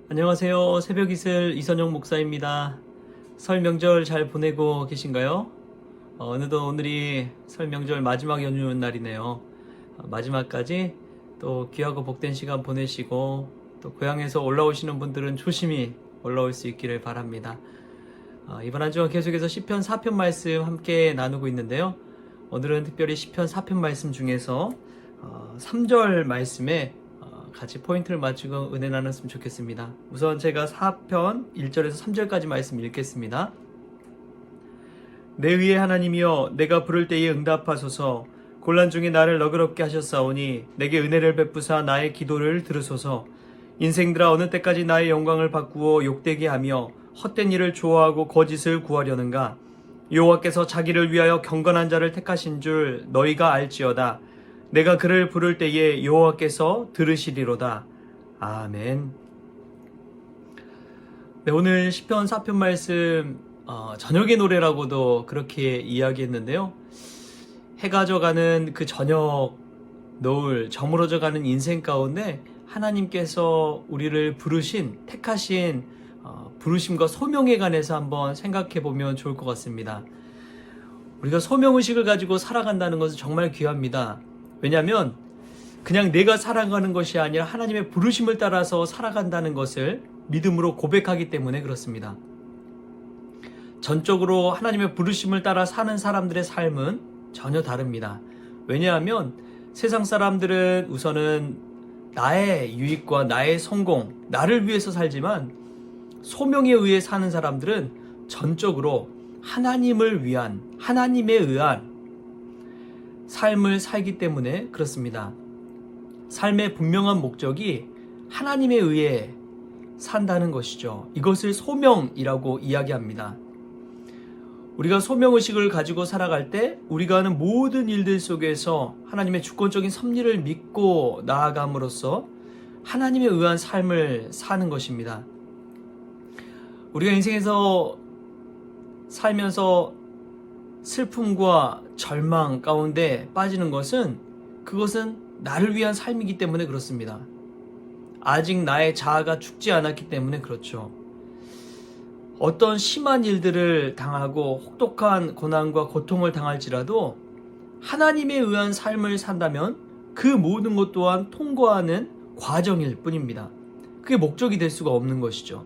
안녕하세요. 새벽이슬 이선영 목사입니다. 설 명절 잘 보내고 계신가요? 어느덧 오늘이 설 명절 마지막 연휴 날이네요. 마지막까지 또 귀하고 복된 시간 보내시고 또 고향에서 올라오시는 분들은 조심히 올라올 수 있기를 바랍니다. 이번 한 주간 계속해서 시편 4편 말씀 함께 나누고 있는데요. 오늘은 특별히 시편 4편 말씀 중에서 3절 말씀에 같이 포인트를 맞추고 은혜 나눴으면 좋겠습니다. 우선 제가 4편 1절에서 3절까지 말씀 읽겠습니다. 내 의의 하나님이여, 내가 부를 때에 응답하소서. 곤란 중에 나를 너그럽게 하셨사오니 내게 은혜를 베푸사 나의 기도를 들으소서. 인생들아, 어느 때까지 나의 영광을 바꾸어 욕되게 하며 헛된 일을 좋아하고 거짓을 구하려는가? 여호와께서 자기를 위하여 경건한 자를 택하신 줄 너희가 알지어다. 내가 그를 부를 때에 여호와께서 들으시리로다. 아멘. 네, 오늘 시편 4편 말씀 저녁의 노래라고도 그렇게 이야기했는데요. 해가 져가는 그 저녁, 노을, 저물어져가는 인생 가운데 하나님께서 우리를 부르신, 택하신 부르심과 소명에 관해서 한번 생각해 보면 좋을 것 같습니다. 우리가 소명의식을 가지고 살아간다는 것은 정말 귀합니다. 왜냐하면 그냥 내가 살아가는 것이 아니라 하나님의 부르심을 따라서 살아간다는 것을 믿음으로 고백하기 때문에 그렇습니다. 전적으로 하나님의 부르심을 따라 사는 사람들의 삶은 전혀 다릅니다. 왜냐하면 세상 사람들은 우선은 나의 유익과 나의 성공, 나를 위해서 살지만 소명에 의해 사는 사람들은 전적으로 하나님을 위한, 하나님에 의한 삶을 살기 때문에 그렇습니다. 삶의 분명한 목적이 하나님에 의해 산다는 것이죠. 이것을 소명이라고 이야기합니다. 우리가 소명의식을 가지고 살아갈 때 우리가 하는 모든 일들 속에서 하나님의 주권적인 섭리를 믿고 나아감으로써 하나님에 의한 삶을 사는 것입니다. 우리가 인생에서 살면서 슬픔과 절망 가운데 빠지는 것은 그것은 나를 위한 삶이기 때문에 그렇습니다. 아직 나의 자아가 죽지 않았기 때문에 그렇죠. 어떤 심한 일들을 당하고 혹독한 고난과 고통을 당할지라도 하나님에 의한 삶을 산다면 그 모든 것 또한 통과하는 과정일 뿐입니다. 그게 목적이 될 수가 없는 것이죠.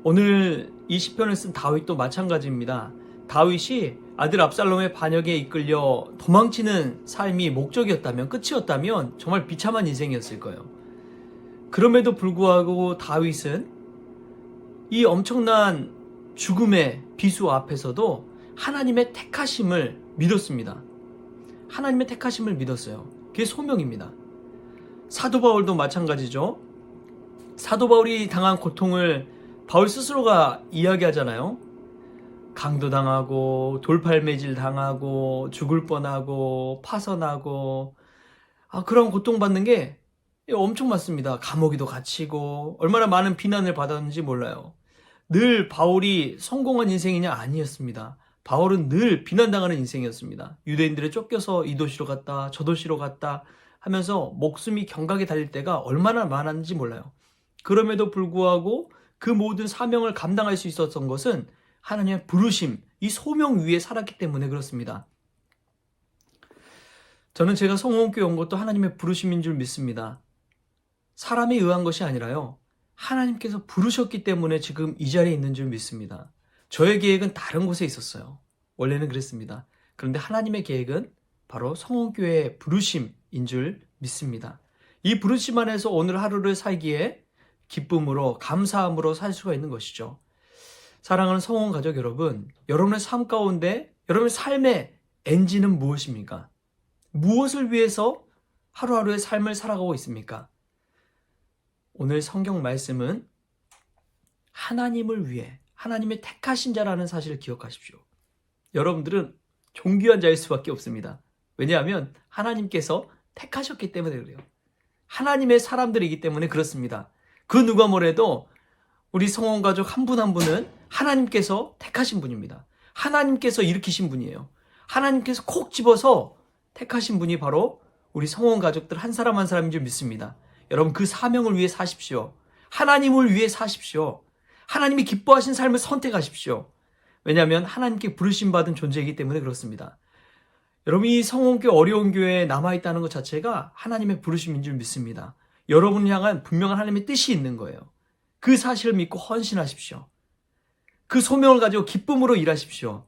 오늘 이 시편을 쓴 다윗도 마찬가지입니다. 다윗이 아들 압살롬의 반역에 이끌려 도망치는 삶이 목적이었다면, 끝이었다면 정말 비참한 인생이었을 거예요. 그럼에도 불구하고 다윗은 이 엄청난 죽음의 비수 앞에서도 하나님의 택하심을 믿었습니다. 하나님의 택하심을 믿었어요. 그게 소명입니다. 사도 바울도 마찬가지죠. 사도 바울이 당한 고통을 바울 스스로가 이야기하잖아요. 강도당하고 돌팔매질 당하고 죽을 뻔하고 파선하고 그런 고통받는 게 엄청 많습니다. 감옥에도 갇히고 얼마나 많은 비난을 받았는지 몰라요. 늘 바울이 성공한 인생이냐? 아니었습니다. 바울은 늘 비난당하는 인생이었습니다. 유대인들에 쫓겨서 이 도시로 갔다 저 도시로 갔다 하면서 목숨이 경각에 달릴 때가 얼마나 많았는지 몰라요. 그럼에도 불구하고 그 모든 사명을 감당할 수 있었던 것은 하나님의 부르심, 이 소명 위에 살았기 때문에 그렇습니다. 저는 제가 성원교회 온 것도 하나님의 부르심인 줄 믿습니다. 사람에 의한 것이 아니라요, 하나님께서 부르셨기 때문에 지금 이 자리에 있는 줄 믿습니다. 저의 계획은 다른 곳에 있었어요. 원래는 그랬습니다. 그런데 하나님의 계획은 바로 성원교회의 부르심인 줄 믿습니다. 이 부르심 안에서 오늘 하루를 살기에 기쁨으로, 감사함으로 살 수가 있는 것이죠. 사랑하는 성원 가족 여러분, 여러분의 삶 가운데 여러분의 삶의 엔진은 무엇입니까? 무엇을 위해서 하루하루의 삶을 살아가고 있습니까? 오늘 성경 말씀은 하나님을 위해, 하나님의 택하신 자라는 사실을 기억하십시오. 여러분들은 존귀한 자일 수밖에 없습니다. 왜냐하면 하나님께서 택하셨기 때문에 그래요. 하나님의 사람들이기 때문에 그렇습니다. 그 누가 뭐래도 우리 성원 가족 한 분 한 분은 하나님께서 택하신 분입니다. 하나님께서 일으키신 분이에요. 하나님께서 콕 집어서 택하신 분이 바로 우리 성원 가족들 한 사람 한 사람인 줄 믿습니다. 여러분 그 사명을 위해 사십시오. 하나님을 위해 사십시오. 하나님이 기뻐하신 삶을 선택하십시오. 왜냐하면 하나님께 부르심 받은 존재이기 때문에 그렇습니다. 여러분이 이 성원교회 어려운 교회에 남아있다는 것 자체가 하나님의 부르심인 줄 믿습니다. 여러분을 향한 분명한 하나님의 뜻이 있는 거예요. 그 사실을 믿고 헌신하십시오. 그 소명을 가지고 기쁨으로 일하십시오.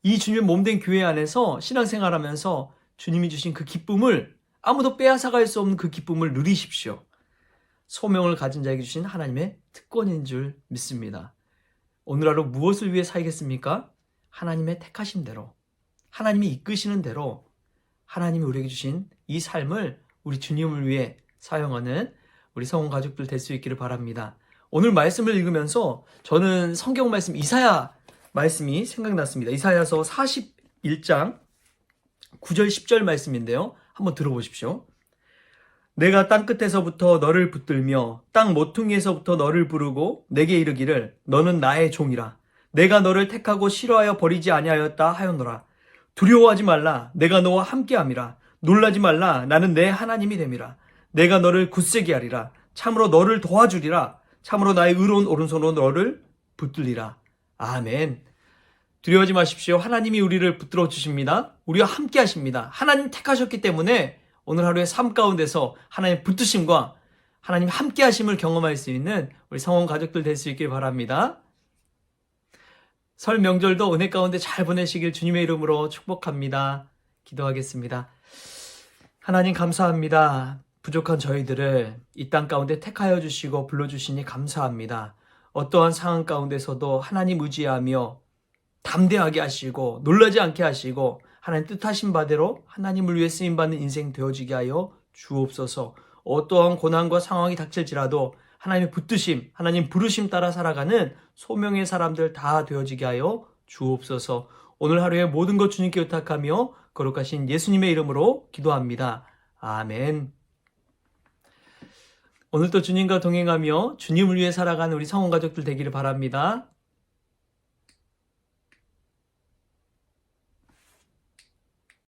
이 주님의 몸된 교회 안에서 신앙생활하면서 주님이 주신 그 기쁨을 아무도 빼앗아갈 수 없는 그 기쁨을 누리십시오. 소명을 가진 자에게 주신 하나님의 특권인 줄 믿습니다. 오늘 하루 무엇을 위해 살겠습니까? 하나님의 택하신 대로, 하나님이 이끄시는 대로 하나님이 우리에게 주신 이 삶을 우리 주님을 위해 사용하는 우리 성원 가족들 될 수 있기를 바랍니다. 오늘 말씀을 읽으면서 저는 성경 말씀 이사야 말씀이 생각났습니다. 이사야서 41장 9절 10절 말씀인데요. 한번 들어보십시오. 내가 땅끝에서부터 너를 붙들며 땅 모퉁이에서부터 너를 부르고 내게 이르기를 너는 나의 종이라. 내가 너를 택하고 싫어하여 버리지 아니하였다 하였노라. 두려워하지 말라. 내가 너와 함께함이라. 놀라지 말라. 나는 내 하나님이 됨이라. 내가 너를 굳세게 하리라. 참으로 너를 도와주리라. 참으로 나의 의로운 오른손으로 너를 붙들리라. 아멘. 두려워하지 마십시오. 하나님이 우리를 붙들어 주십니다. 우리와 함께 하십니다. 하나님 택하셨기 때문에 오늘 하루의 삶 가운데서 하나님의 붙드심과 하나님 함께 하심을 경험할 수 있는 우리 성원 가족들 될 수 있길 바랍니다. 설 명절도 은혜 가운데 잘 보내시길 주님의 이름으로 축복합니다. 기도하겠습니다. 하나님 감사합니다. 부족한 저희들을 이 땅 가운데 택하여 주시고 불러주시니 감사합니다. 어떠한 상황 가운데서도 하나님 의지하며 담대하게 하시고 놀라지 않게 하시고 하나님 뜻하신 바대로 하나님을 위해 쓰임받는 인생 되어지게 하여 주옵소서. 어떠한 고난과 상황이 닥칠지라도 하나님의 붙드심, 하나님 부르심 따라 살아가는 소명의 사람들 다 되어지게 하여 주옵소서. 오늘 하루의 모든 것 주님께 의탁하며 거룩하신 예수님의 이름으로 기도합니다. 아멘. 오늘도 주님과 동행하며 주님을 위해 살아가는 우리 성원 가족들 되기를 바랍니다.